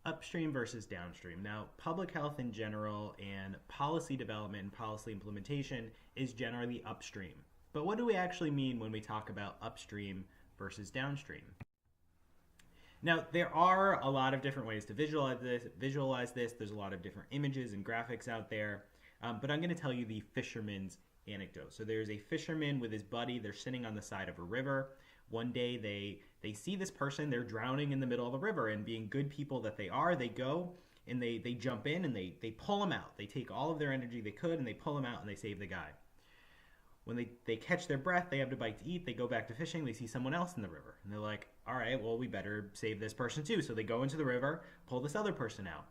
Upstream versus downstream. Now, public health in general and policy development and policy implementation is generally upstream. But what do we actually mean when we talk about upstream versus downstream? Now, there are a lot of different ways to visualize this. There's a lot of different images and graphics out there. But I'm going to tell you the fisherman's anecdote. So there's a fisherman with his buddy. They're sitting on the side of a river. One day they see this person. They're drowning in the middle of the river, and being good people that they are, they go and they jump in and they pull him out. They take all of their energy they could and they pull him out and they save the guy. When they catch their breath, they have a bite to eat, they go back to fishing, they see someone else in the river. And they're like, all right, well, we better save this person too. So they go into the river, pull this other person out.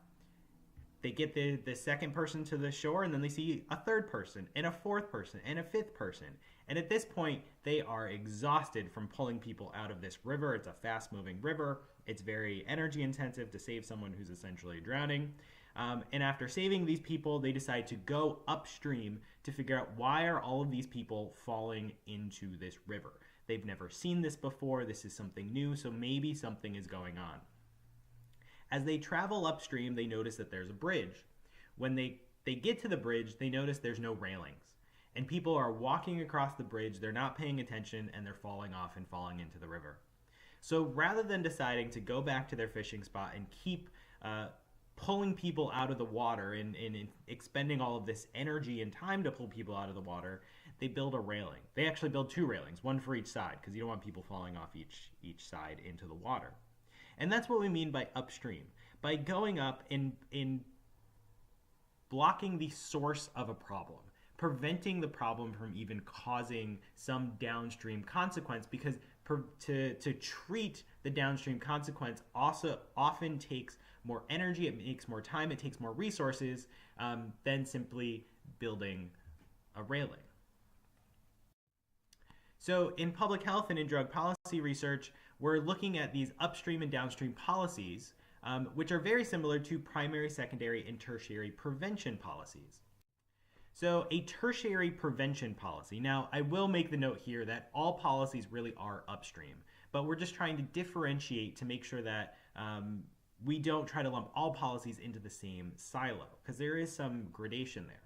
They get the second person to the shore, and then they see a third person and a fourth person and a fifth person. And at this point, they are exhausted from pulling people out of this river. It's a fast-moving river. It's very energy intensive to save someone who's essentially drowning. And after saving these people, they decide to go upstream to figure out why are all of these people falling into this river. They've never seen this before. This is something new, so maybe something is going on. As they travel upstream, they notice that there's a bridge. When they get to the bridge, they notice there's no railings. And people are walking across the bridge, they're not paying attention, and they're falling off and falling into the river. So rather than deciding to go back to their fishing spot and keep pulling people out of the water and expending all of this energy and time to pull people out of the water, they build a railing. They actually build two railings, one for each side, because you don't want people falling off each side into the water. And that's what we mean by upstream. By going up in blocking the source of a problem, preventing the problem from even causing some downstream consequence, because to treat the downstream consequence also often takes more energy, it takes more time, it takes more resources than simply building a railing. So in public health and in drug policy research, we're looking at these upstream and downstream policies, which are very similar to primary, secondary, and tertiary prevention policies. So a tertiary prevention policy. Now, I will make the note here that all policies really are upstream, but we're just trying to differentiate to make sure that we don't try to lump all policies into the same silo, because there is some gradation there.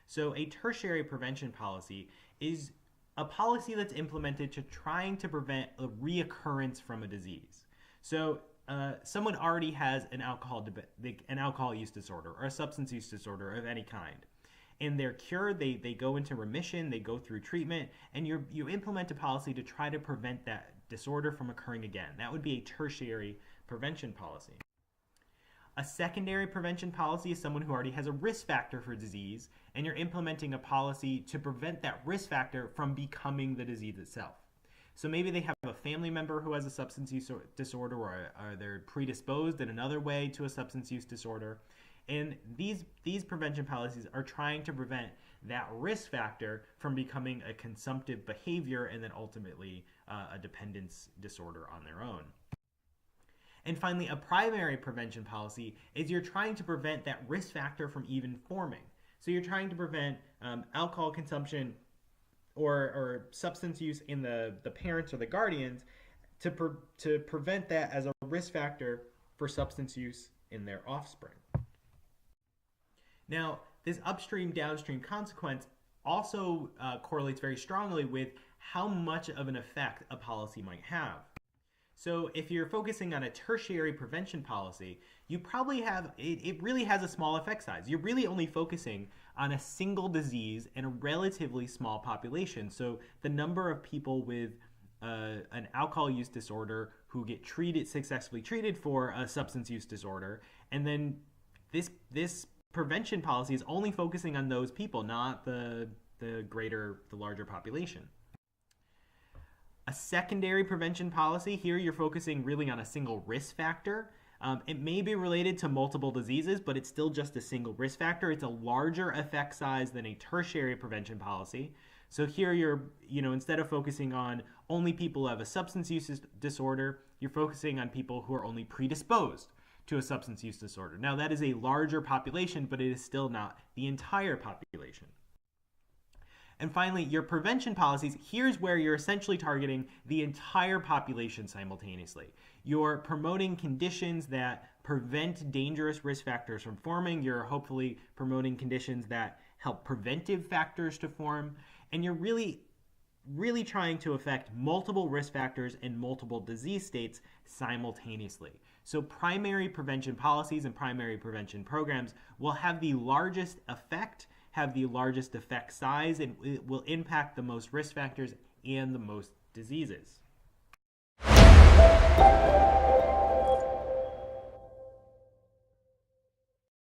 So a tertiary prevention policy is a policy that's implemented to trying to prevent a reoccurrence from a disease. So someone already has an alcohol use disorder or a substance use disorder of any kind. And they're cured, they go into remission, they go through treatment, and you implement a policy to try to prevent that disorder from occurring again. That would be a tertiary prevention policy. A secondary prevention policy is someone who already has a risk factor for disease, and you're implementing a policy to prevent that risk factor from becoming the disease itself. So maybe they have a family member who has a substance use disorder, or they're predisposed in another way to a substance use disorder. And these prevention policies are trying to prevent that risk factor from becoming a consumptive behavior and then ultimately a dependence disorder on their own. And finally, a primary prevention policy is you're trying to prevent that risk factor from even forming. So you're trying to prevent alcohol consumption or substance use in the parents or the guardians to prevent that as a risk factor for substance use in their offspring. Now, this upstream-downstream consequence also correlates very strongly with how much of an effect a policy might have. So if you're focusing on a tertiary prevention policy, you probably have, it really has a small effect size. You're really only focusing on a single disease in a relatively small population. So the number of people with an alcohol use disorder who get successfully treated for a substance use disorder, and then this prevention policy is only focusing on those people, not the larger population. A secondary prevention policy, here you're focusing really on a single risk factor. It may be related to multiple diseases, but it's still just a single risk factor. It's a larger effect size than a tertiary prevention policy. So here you're, instead of focusing on only people who have a substance use disorder, you're focusing on people who are only predisposed to a substance use disorder. Now that is a larger population, but it is still not the entire population. And finally, your prevention policies, here's where you're essentially targeting the entire population simultaneously. You're promoting conditions that prevent dangerous risk factors from forming. You're hopefully promoting conditions that help preventive factors to form. And you're really trying to affect multiple risk factors and multiple disease states simultaneously. So primary prevention policies and primary prevention programs will have the largest effect, have the largest effect size, and it will impact the most risk factors and the most diseases.